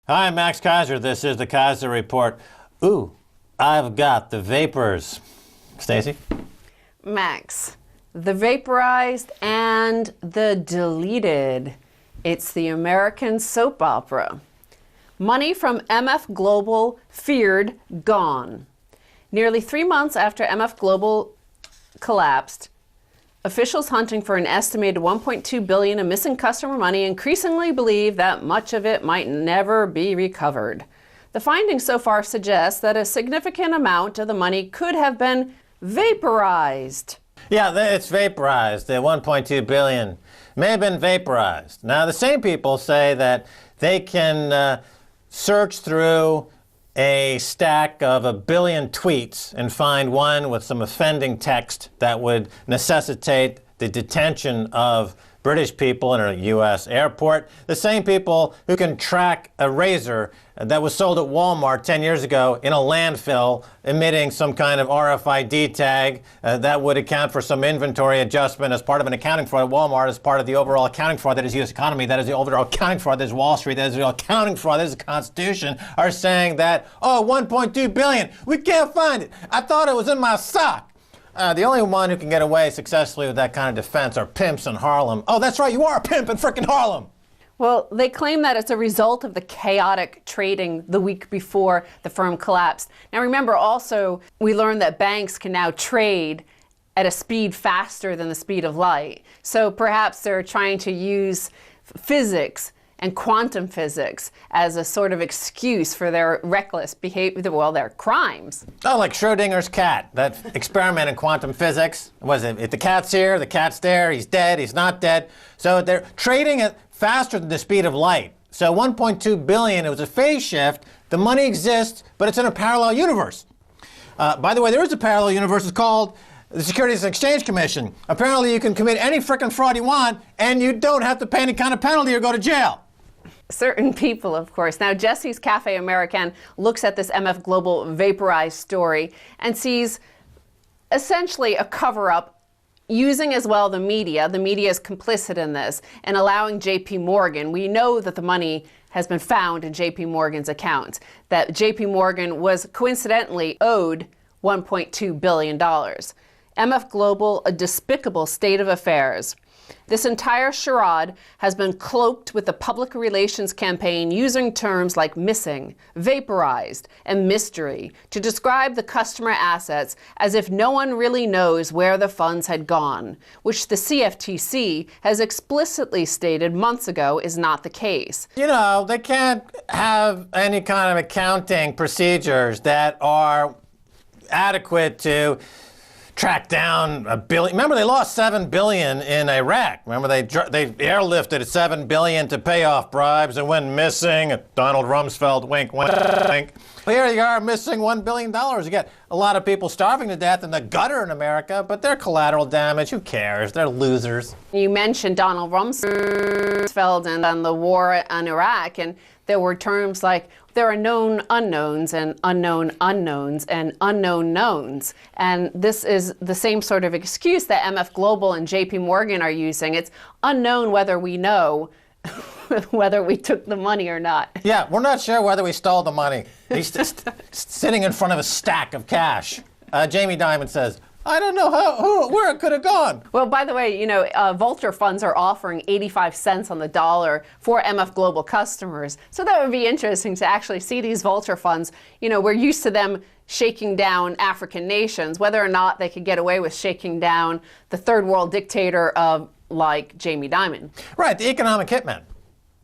Hi, Max Keiser. This is the Keiser Report. Ooh, I've got the vapors. Stacy? Max, the vaporized and the deleted. It's the American soap opera. Money from MF Global feared gone. Nearly 3 months after MF Global collapsed, officials hunting for an estimated $1.2 billion in missing customer money increasingly believe that much of it might never be recovered. The findings so far suggest that a significant amount of the money could have been vaporized. Yeah, it's vaporized. The $1.2 billion may have been vaporized. Now, the same people say that they can search through a stack of 1 billion tweets and find one with some offending text that would necessitate the detention of British people in a U.S. airport. The same people who can track a razor that was sold at Walmart 10 years ago in a landfill emitting some kind of RFID tag that would account for some inventory adjustment as part of an accounting fraud at Walmart, as part of the overall accounting fraud that is the U.S. economy, that is the overall accounting fraud that is Wall Street, that is the accounting fraud that is the Constitution, are saying that, oh, 1.2 billion, we can't find it. I thought it was in my sock. The only one who can get away successfully with that kind of defense are pimps in Harlem. Oh, that's right, you are a pimp in frickin' Harlem. Well, they claim that it's a result of the chaotic trading the week before the firm collapsed. Now remember also, we learned that banks can now trade at a speed faster than the speed of light. So perhaps they're trying to use physics and quantum physics as a sort of excuse for their reckless behavior, well, their crimes. Oh, like Schrodinger's cat, that experiment in quantum physics. Was it, if the cat's here, the cat's there, he's dead, he's not dead. So they're trading at faster than the speed of light. So 1.2 billion, it was a phase shift. The money exists, but it's in a parallel universe. By the way, there is a parallel universe. It's called the Securities and Exchange Commission. Apparently you can commit any frickin' fraud you want, and you don't have to pay any kind of penalty or go to jail. Certain people, of course. Now, Jesse's Cafe American looks at this MF Global vaporized story and sees essentially a cover-up using as well the media. The media is complicit in this and allowing JP Morgan. We know that the money has been found in JP Morgan's account, that JP Morgan was coincidentally owed $1.2 billion. MF Global, a despicable state of affairs. This entire charade has been cloaked with a public relations campaign using terms like missing, vaporized, and mystery to describe the customer assets as if no one really knows where the funds had gone, which the CFTC has explicitly stated months ago is not the case. You know, they can't have any kind of accounting procedures that are adequate to track down $1 billion. Remember, they lost $7 billion in Iraq. Remember, they airlifted $7 billion to pay off bribes and went missing. Donald Rumsfeld, wink, wink, wink. Here you are, missing $1 billion. You get a lot of people starving to death in the gutter in America, but they're collateral damage. Who cares? They're losers. You mentioned Donald Rumsfeld and the war on Iraq, and there were terms like there are known unknowns and unknown unknowns and unknown knowns. And this is the same sort of excuse that MF Global and JP Morgan are using. It's unknown whether we know whether we took the money or not. Yeah, we're not sure whether we stole the money. He's just sitting in front of a stack of cash. Jamie Dimon says, I don't know where it could have gone. Well, by the way, you know, vulture funds are offering 85 cents on the dollar for MF Global customers. So that would be interesting to actually see these vulture funds. You know, we're used to them shaking down African nations, whether or not they could get away with shaking down the third world dictator of like Jamie Dimon. Right, the economic hitmen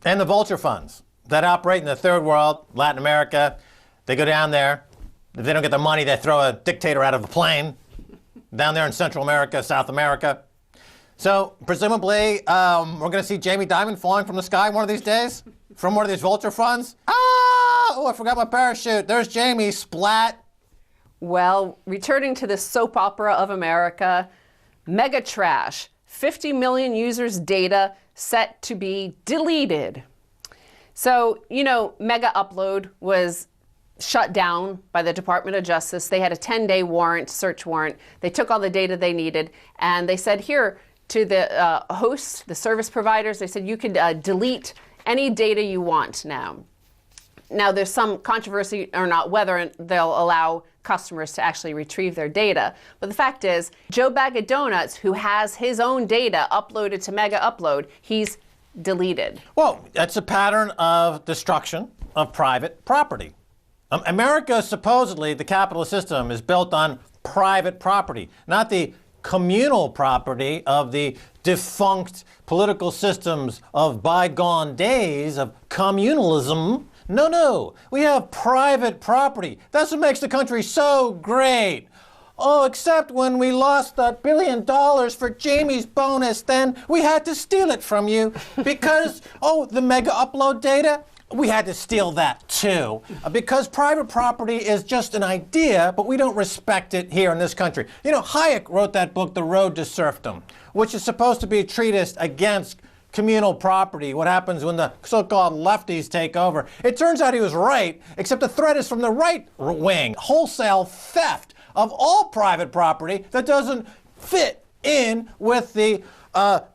and the vulture funds that operate in the third world, Latin America. They go down there. If they don't get the money, they throw a dictator out of a plane. Down there in Central America, South America. So presumably, we're going to see Jamie Dimon falling from the sky one of these days? From one of these vulture funds? Oh, I forgot my parachute. There's Jamie, splat. Well, returning to the soap opera of America, mega trash. 50 million users' data set to be deleted. So, you know, Mega Upload was shut down by the Department of Justice. They had a 10-day warrant, search warrant. They took all the data they needed, and they said here to the hosts, the service providers, they said you could delete any data you want now. Now, there's some controversy or not whether they'll allow customers to actually retrieve their data. But the fact is, Joe Bag of Donuts, who has his own data uploaded to Mega Upload, he's deleted. Well, that's a pattern of destruction of private property. America, supposedly, the capitalist system is built on private property, not the communal property of the defunct political systems of bygone days of communalism. No, we have private property. That's what makes the country so great. Oh, except when we lost that $1 billion for Jamie's bonus, then we had to steal it from you because, the Mega Upload data, we had to steal that too. Because private property is just an idea, but we don't respect it here in this country. You know, Hayek wrote that book, The Road to Serfdom, which is supposed to be a treatise against communal property, what happens when the so-called lefties take over. It turns out he was right, except the threat is from the right wing. Wholesale theft of all private property that doesn't fit in with the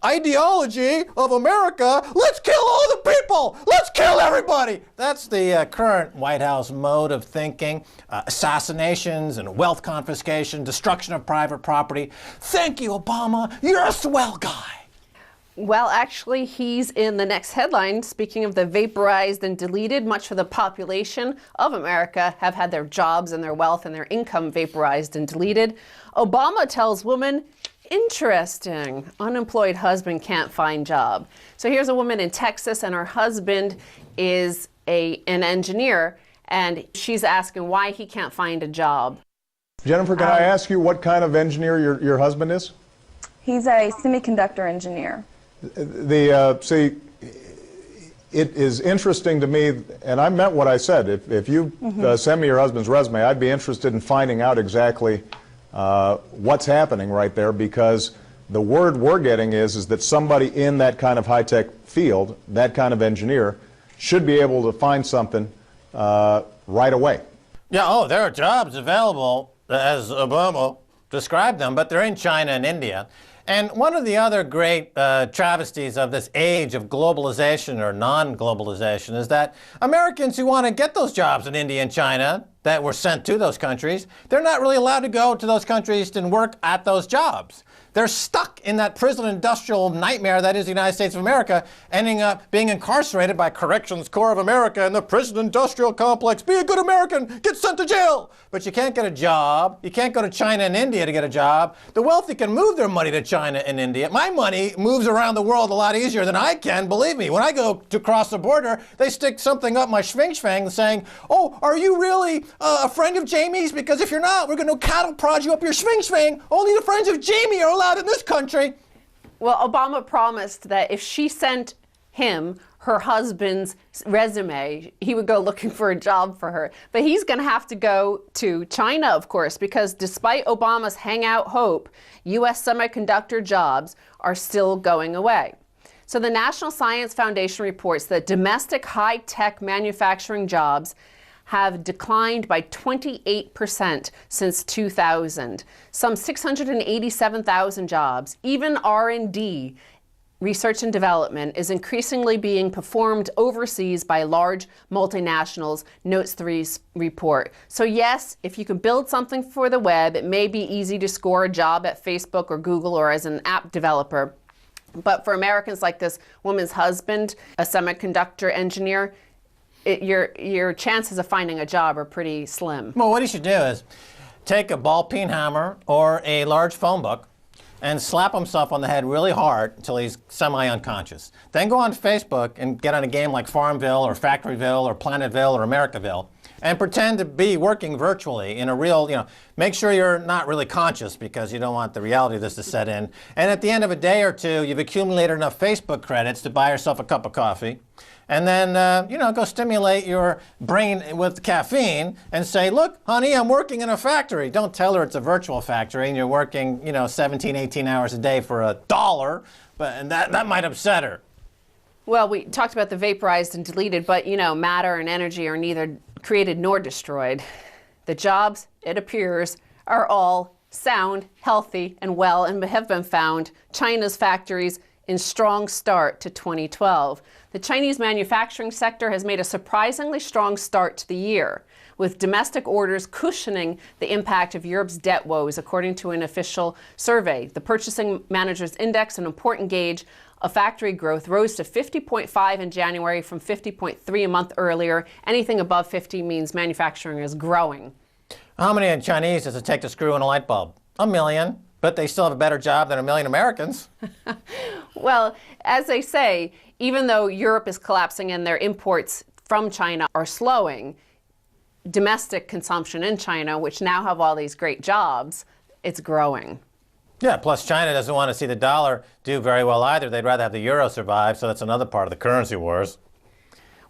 ideology of America. Let's kill all the people! Let's kill everybody! That's the current White House mode of thinking. Assassinations and wealth confiscation, destruction of private property. Thank you, Obama. You're a swell guy. Well, actually, he's in the next headline. Speaking of the vaporized and deleted, much of the population of America have had their jobs and their wealth and their income vaporized and deleted. Obama tells woman, interesting, unemployed husband can't find job. So here's a woman in Texas, and her husband is an engineer, and she's asking why he can't find a job. Jennifer, can I ask you what kind of engineer your husband is? He's a semiconductor engineer. See, it is interesting to me, and I meant what I said. If you send me your husband's resume, I'd be interested in finding out exactly what's happening right there, because the word we're getting is that somebody in that kind of high-tech field, that kind of engineer, should be able to find something right away. Yeah, there are jobs available, as Obama described them, but they're in China and India. And one of the other great travesties of this age of globalization or non-globalization is that Americans who want to get those jobs in India and China that were sent to those countries, they're not really allowed to go to those countries and work at those jobs. They're stuck in that prison industrial nightmare that is the United States of America, ending up being incarcerated by Corrections Corps of America in the prison industrial complex. Be a good American, get sent to jail. But you can't get a job. You can't go to China and India to get a job. The wealthy can move their money to China and India. My money moves around the world a lot easier than I can, believe me. When I go to cross the border, they stick something up my schwing saying, oh, are you really a friend of Jamie's? Because if you're not, we're going to cattle prod you up your schwing. Only the friends of Jamie are allowed in this country. Well, Obama promised that if she sent him her husband's resume, he would go looking for a job for her. But he's going to have to go to China, of course, because despite Obama's hangout hope, U.S. semiconductor jobs are still going away. So the National Science Foundation reports that domestic high-tech manufacturing jobs have declined by 28% since 2000. Some 687,000 jobs. Even R&D, research and development, is increasingly being performed overseas by large multinationals, notes the report. So yes, if you can build something for the web, it may be easy to score a job at Facebook or Google or as an app developer. But for Americans like this woman's husband, a semiconductor engineer, your chances of finding a job are pretty slim. Well, what he should do is take a ball-peen hammer or a large phone book and slap himself on the head really hard until he's semi-unconscious. Then go on Facebook and get on a game like Farmville or Factoryville or Planetville or Americaville and pretend to be working virtually in a real, make sure you're not really conscious because you don't want the reality of this to set in. And at the end of a day or two, you've accumulated enough Facebook credits to buy yourself a cup of coffee. And then, go stimulate your brain with caffeine and say, look, honey, I'm working in a factory. Don't tell her it's a virtual factory and you're working, 17, 18 hours a day for $1, and that might upset her. Well, we talked about the vaporized and deleted, but, matter and energy are neither created nor destroyed. The jobs, it appears, are all sound, healthy, and well, and have been found China's factories in strong start to 2012. the Chinese manufacturing sector has made a surprisingly strong start to the year, with domestic orders cushioning the impact of Europe's debt woes, according to an official survey. The Purchasing Managers Index, an important gauge of factory growth, rose to 50.5 in January from 50.3 a month earlier. Anything above 50 means manufacturing is growing. How many Chinese does it take to screw in a light bulb? 1 million, but they still have a better job than 1 million Americans. Well, as they say, even though Europe is collapsing and their imports from China are slowing, domestic consumption in China, which now have all these great jobs, it's growing. Yeah, plus China doesn't want to see the dollar do very well either. They'd rather have the euro survive, so that's another part of the currency wars.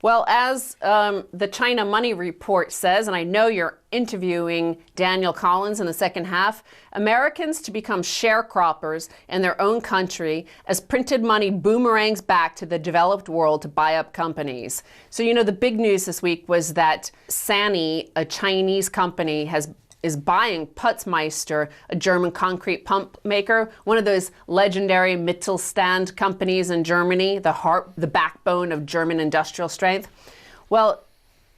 Well, as the China Money Report says, and I know you're interviewing Daniel Collins in the second half, Americans to become sharecroppers in their own country as printed money boomerangs back to the developed world to buy up companies. So, you know, the big news this week was that Sany, a Chinese company, is buying Putzmeister, a German concrete pump maker, one of those legendary Mittelstand companies in Germany, the backbone of German industrial strength. Well,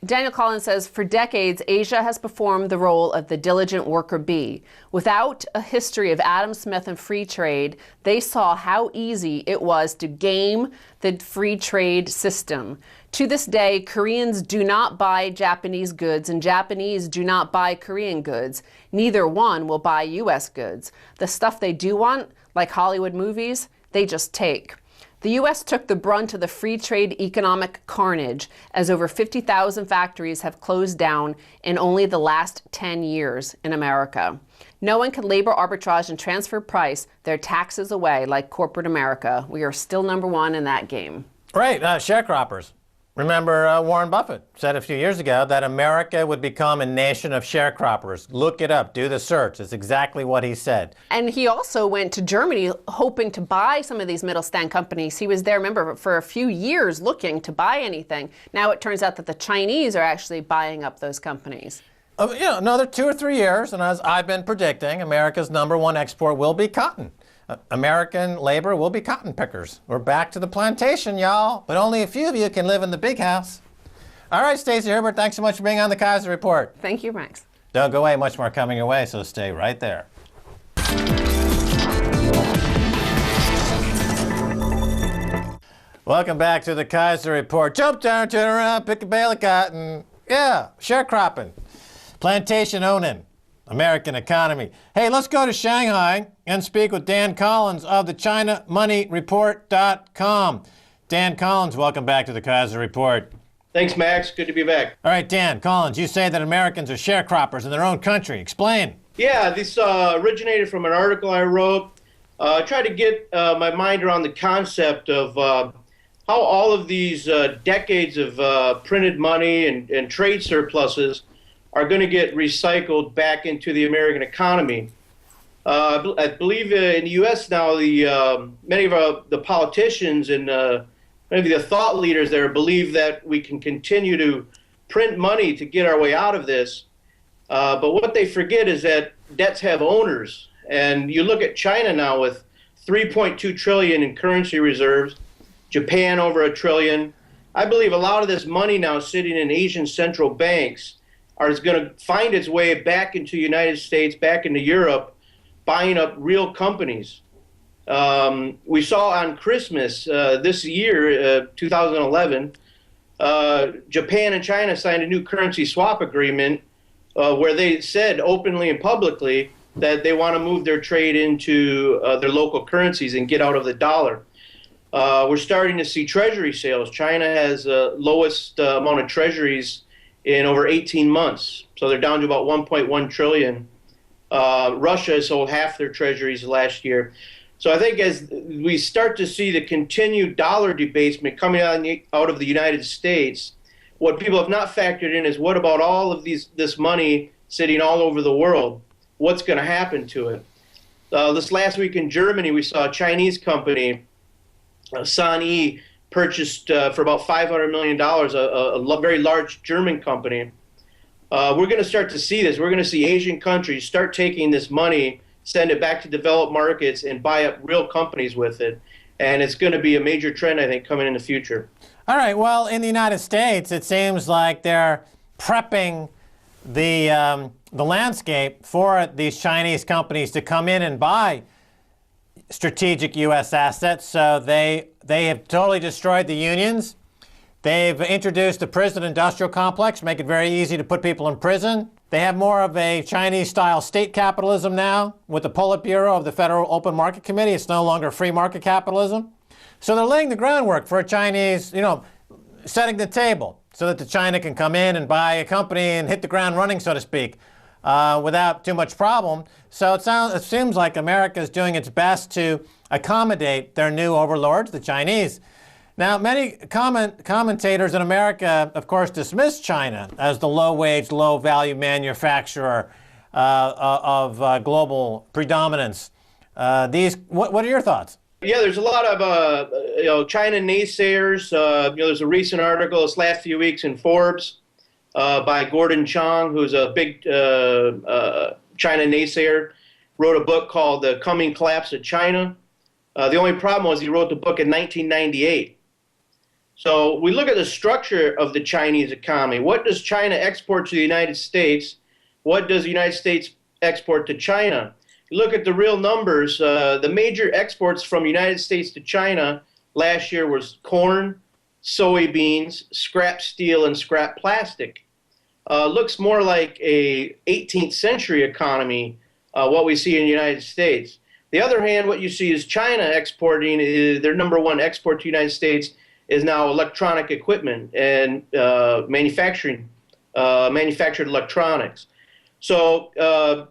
Daniel Collins says, for decades, Asia has performed the role of the diligent worker bee. Without a history of Adam Smith and free trade, they saw how easy it was to game the free trade system. To this day, Koreans do not buy Japanese goods and Japanese do not buy Korean goods. Neither one will buy U.S. goods. The stuff they do want, like Hollywood movies, they just take. The U.S. took the brunt of the free trade economic carnage as over 50,000 factories have closed down in only the last 10 years in America. No one can labor arbitrage and transfer price their taxes away like corporate America. We are still number one in that game. Right, sharecroppers. Remember, Warren Buffett said a few years ago that America would become a nation of sharecroppers. Look it up, do the search. It's exactly what he said. And he also went to Germany hoping to buy some of these Mittelstand companies. He was there, remember, for a few years looking to buy anything. Now it turns out that the Chinese are actually buying up those companies. Another 2 or 3 years, and as I've been predicting, America's #1 export will be cotton. American labor will be cotton pickers. We're back to the plantation, y'all, but only a few of you can live in the big house. All right, Stacy Herbert, thanks so much for being on the Keiser Report. Thank you, Max. Don't go away, much more coming your way, so stay right there. Welcome back to the Keiser Report. Jump down, turn around, pick a bale of cotton. Yeah, sharecropping, plantation owning, American economy. Hey, let's go to Shanghai and speak with Dan Collins of the ChinaMoneyReport.com. Dan Collins, welcome back to the Keiser Report. Thanks, Max. Good to be back. All right, Dan Collins, you say that Americans are sharecroppers in their own country. Explain. Yeah, this originated from an article I wrote. I tried to get my mind around the concept of how all of these decades of printed money and trade surpluses are going to get recycled back into the American economy. I believe in the U.S. now, many of the politicians and maybe the thought leaders there believe that we can continue to print money to get our way out of this. But what they forget is that debts have owners. And you look at China now with $3.2 trillion in currency reserves, Japan over $1 trillion. I believe a lot of this money now sitting in Asian central banks is going to find its way back into the United States, back into Europe, buying up real companies. We saw on Christmas this year, 2011, Japan and China signed a new currency swap agreement where they said openly and publicly that they want to move their trade into their local currencies and get out of the dollar. We're starting to see treasury sales. China has the lowest amount of treasuries in over 18 months. So they're down to about 1.1 trillion. Russia sold half their treasuries last year. So I think as we start to see the continued dollar debasement coming out of the United States, what people have not factored in is what about all of this money sitting all over the world? What's going to happen to it? This last week in Germany, we saw a Chinese company, Sany, purchased for about $500 million, a very large German company. We're going to start to see this. We're going to see Asian countries start taking this money, send it back to developed markets, and buy up real companies with it. And it's going to be a major trend, I think, coming in the future. All right, well, in the United States, it seems like they're prepping the landscape for these Chinese companies to come in and buy strategic U.S. assets. So they have totally destroyed the unions. They've introduced the prison industrial complex, make it very easy to put people in prison. They have more of a Chinese-style state capitalism now with the Politburo of the Federal Open Market Committee. It's no longer free market capitalism. So they're laying the groundwork for a Chinese, setting the table so that the China can come in and buy a company and hit the ground running, so to speak, without too much problem. So it seems like America is doing its best to accommodate their new overlords, the Chinese. Now, many commentators in America, of course, dismiss China as the low-wage, low-value manufacturer of global predominance. What are your thoughts? Yeah, there's a lot of China naysayers. There's a recent article this last few weeks in Forbes by Gordon Chang, who's a big China naysayer, wrote a book called The Coming Collapse of China. The only problem was he wrote the book in 1998. So we look at the structure of the Chinese economy. What does China export to the United States? What does the United States export to China? You look at the real numbers, the major exports from the United States to China last year was corn, soybeans, scrap steel, and scrap plastic. Looks more like a 18th century economy, what we see in the United States. The other hand, what you see is China exporting, their number one export to the United States is now electronic equipment and manufactured electronics. So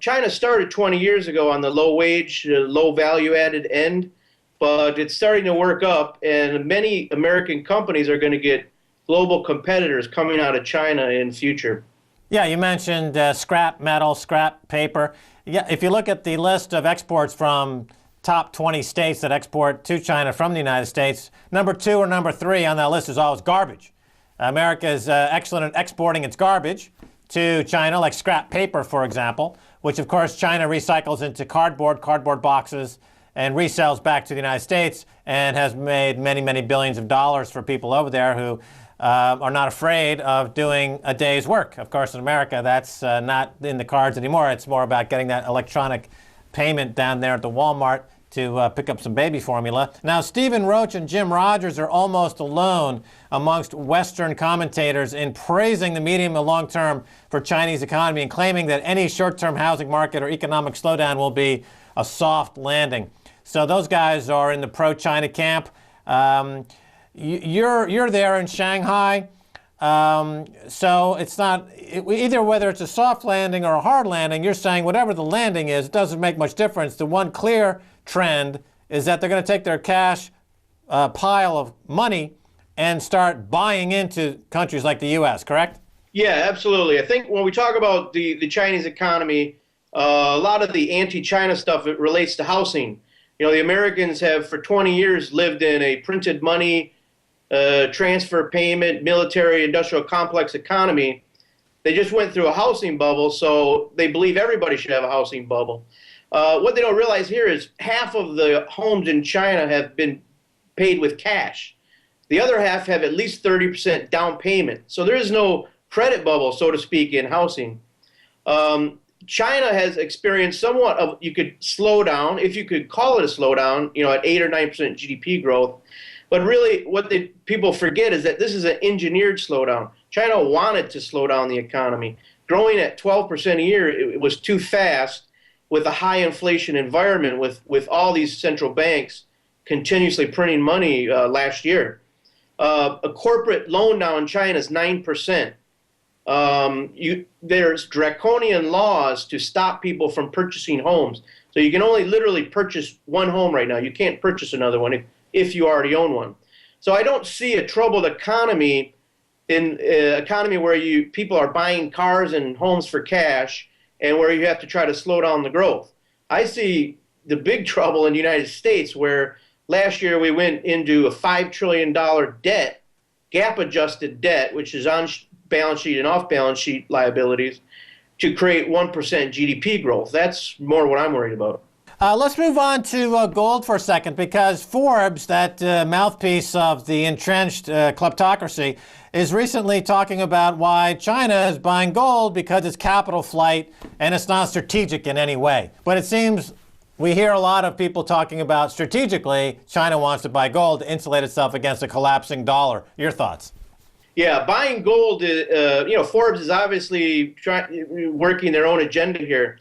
China started 20 years ago on the low wage, low value added end, but it's starting to work up, and many American companies are going to get global competitors coming out of China in the future. Yeah, you mentioned scrap metal, scrap paper. Yeah, if you look at the list of exports from top 20 states that export to China from the United States, number 2 or number 3 on that list is always garbage. America is excellent at exporting its garbage to China, like scrap paper, for example, which of course China recycles into cardboard boxes and resells back to the United States, and has made many, many billions of dollars for people over there who are not afraid of doing a day's work. Of course, in America, that's not in the cards anymore. It's more about getting that electronic payment down there at the Walmart to pick up some baby formula. Now, Stephen Roach and Jim Rogers are almost alone amongst Western commentators in praising the medium and long term for Chinese economy and claiming that any short-term housing market or economic slowdown will be a soft landing. So those guys are in the pro-China camp. You're there in Shanghai. So it's not, either whether it's a soft landing or a hard landing, you're saying whatever the landing is, it doesn't make much difference. The one clear trend is that they're going to take their cash pile of money and start buying into countries like the U.S., correct? Yeah, absolutely. I think when we talk about the Chinese economy, a lot of the anti-China stuff, it relates to housing. The Americans have for 20 years lived in a printed money, transfer payment, military industrial complex economy. They just went through a housing bubble, so they believe everybody should have a housing bubble. What they don't realize here is half of the homes in China have been paid with cash. The other half have at least 30% down payment. So there is no credit bubble, so to speak, in housing. China has experienced somewhat of, you could slow down, if you could call it a slowdown, at 8 or 9% GDP growth. But really, what people forget is that this is an engineered slowdown. China wanted to slow down the economy. Growing at 12% a year, it was too fast with a high inflation environment, with all these central banks continuously printing money last year. A corporate loan now in China is 9%. There's draconian laws to stop people from purchasing homes. So you can only literally purchase one home right now. You can't purchase another one if you already own one. So I don't see a troubled economy in an economy where people are buying cars and homes for cash and where you have to try to slow down the growth. I see the big trouble in the United States, where last year we went into a $5 trillion debt, gap-adjusted debt, which is on balance sheet and off balance sheet liabilities, to create 1% GDP growth. That's more what I'm worried about. Let's move on to gold for a second, because Forbes, that mouthpiece of the entrenched kleptocracy, is recently talking about why China is buying gold because it's capital flight and it's not strategic in any way. But it seems we hear a lot of people talking about strategically, China wants to buy gold to insulate itself against a collapsing dollar. Your thoughts? Yeah, buying gold, Forbes is obviously working their own agenda here.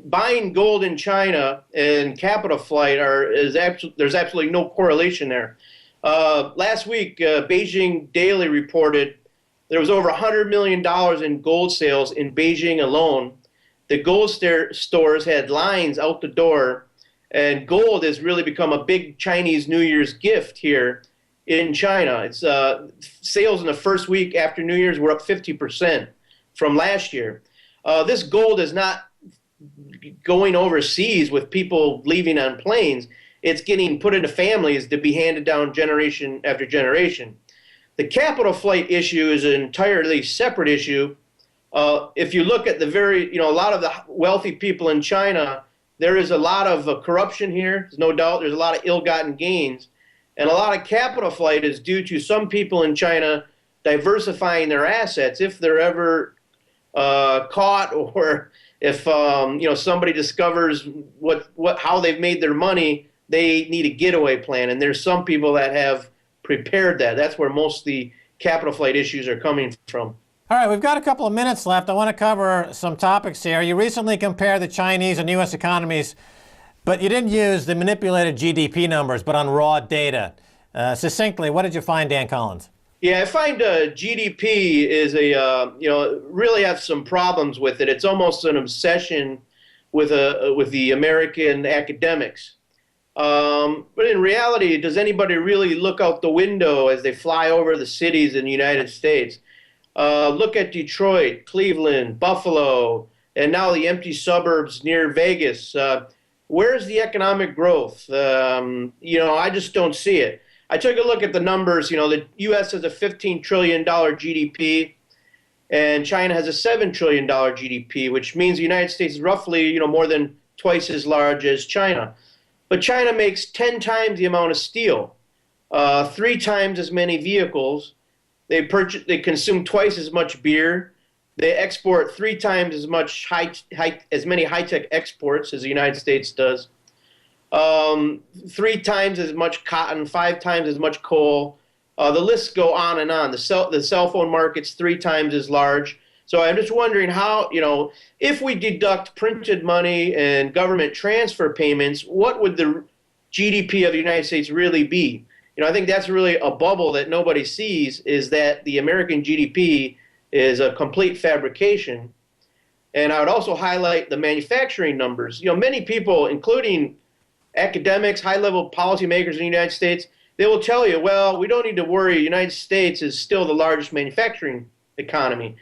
Buying gold in China and capital flight there's absolutely no correlation there. Last week, Beijing Daily reported there was over $100 million in gold sales in Beijing alone. The gold stores had lines out the door, and gold has really become a big Chinese New Year's gift here in China. It's sales in the first week after New Year's were up 50% from last year. This gold is not going overseas with people leaving on planes. It's getting put into families to be handed down generation after generation. The capital flight issue is an entirely separate issue. If you look at a lot of the wealthy people in China, there is a lot of corruption here. There's no doubt. There's a lot of ill-gotten gains. And a lot of capital flight is due to some people in China diversifying their assets. If they're ever caught, or if somebody discovers how they've made their money, they need a getaway plan. And there's some people that have prepared that. That's where most of the capital flight issues are coming from. All right, we've got a couple of minutes left. I want to cover some topics here. You recently compared the Chinese and U.S. economies, but you didn't use the manipulated GDP numbers, but on raw data. Succinctly, what did you find, Dan Collins? Yeah, I find GDP is really have some problems with it. It's almost an obsession with the American academics. But in reality, does anybody really look out the window as they fly over the cities in the United States? Look at Detroit, Cleveland, Buffalo, and now the empty suburbs near Vegas. Where's the economic growth? I just don't see it. I took a look at the numbers. The U.S. has a $15 trillion GDP, and China has a $7 trillion GDP, which means the United States is roughly, more than twice as large as China. But China makes 10 times the amount of steel, 3 times as many vehicles. They consume twice as much beer. They export 3 times as much as many high-tech exports as the United States does. 3 times as much cotton, 5 times as much coal. The lists go on and on. The cell phone market's 3 times as large. So I'm just wondering how, if we deduct printed money and government transfer payments, what would the GDP of the United States really be? I think that's really a bubble that nobody sees, is that the American GDP is a complete fabrication. And I would also highlight the manufacturing numbers. Many people, including academics, high-level policymakers in the United States, they will tell you, well, we don't need to worry. The United States is still the largest manufacturing economy.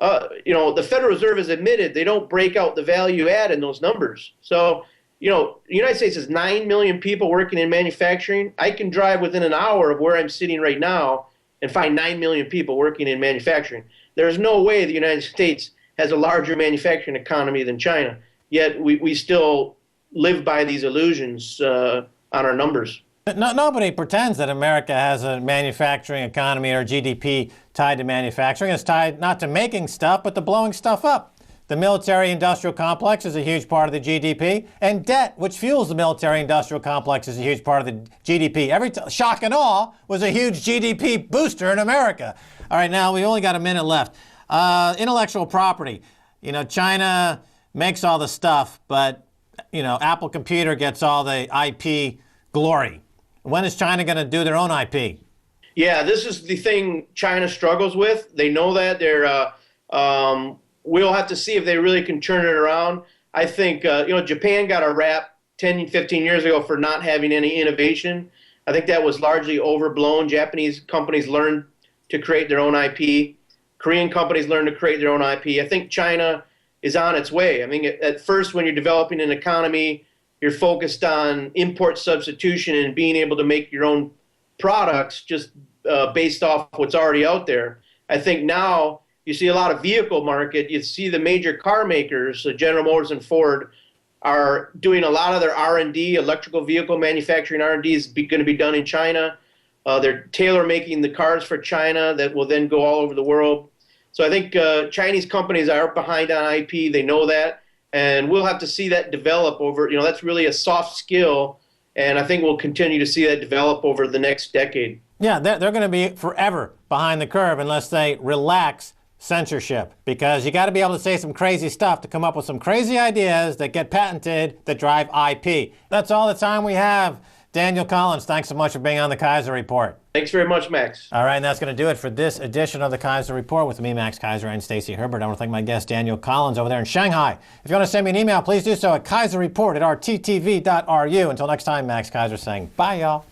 The Federal Reserve has admitted they don't break out the value add in those numbers. So, the United States has 9 million people working in manufacturing. I can drive within an hour of where I'm sitting right now and find 9 million people working in manufacturing. There's no way the United States has a larger manufacturing economy than China, yet we still live by these illusions on our numbers. Nobody pretends that America has a manufacturing economy or GDP tied to manufacturing. It's tied not to making stuff, but to blowing stuff up. The military-industrial complex is a huge part of the GDP, and debt, which fuels the military-industrial complex, is a huge part of the GDP. Shock and awe was a huge GDP booster in America. All right, now we only got a minute left. Intellectual property. China makes all the stuff, but Apple Computer gets all the IP glory. When is China going to do their own IP? Yeah, this is the thing China struggles with. They know that. We'll have to see if they really can turn it around. I think, Japan got a rap 10, 15 years ago for not having any innovation. I think that was largely overblown. Japanese companies learned to create their own IP. Korean companies learned to create their own IP. I think China is on its way. I mean, at first, when you're developing an economy, you're focused on import substitution and being able to make your own products just based off what's already out there. I think now you see a lot of vehicle market. You see the major car makers, General Motors and Ford, are doing a lot of their R&D, electrical vehicle manufacturing R&D is going to be done in China. They're tailor-making the cars for China that will then go all over the world. So I think Chinese companies are behind on IP. They know that, and we'll have to see that develop over, that's really a soft skill, and I think we'll continue to see that develop over the next decade. Yeah, they're going to be forever behind the curve unless they relax censorship, because you got to be able to say some crazy stuff to come up with some crazy ideas that get patented that drive IP. That's all the time we have. Daniel Collins, thanks so much for being on the Keiser Report. Thanks very much, Max. All right, and that's going to do it for this edition of the Keiser Report with me, Max Keiser, and Stacy Herbert. I want to thank my guest, Daniel Collins, over there in Shanghai. If you want to send me an email, please do so at keiserreport@rttv.ru. Until next time, Max Keiser saying bye, y'all.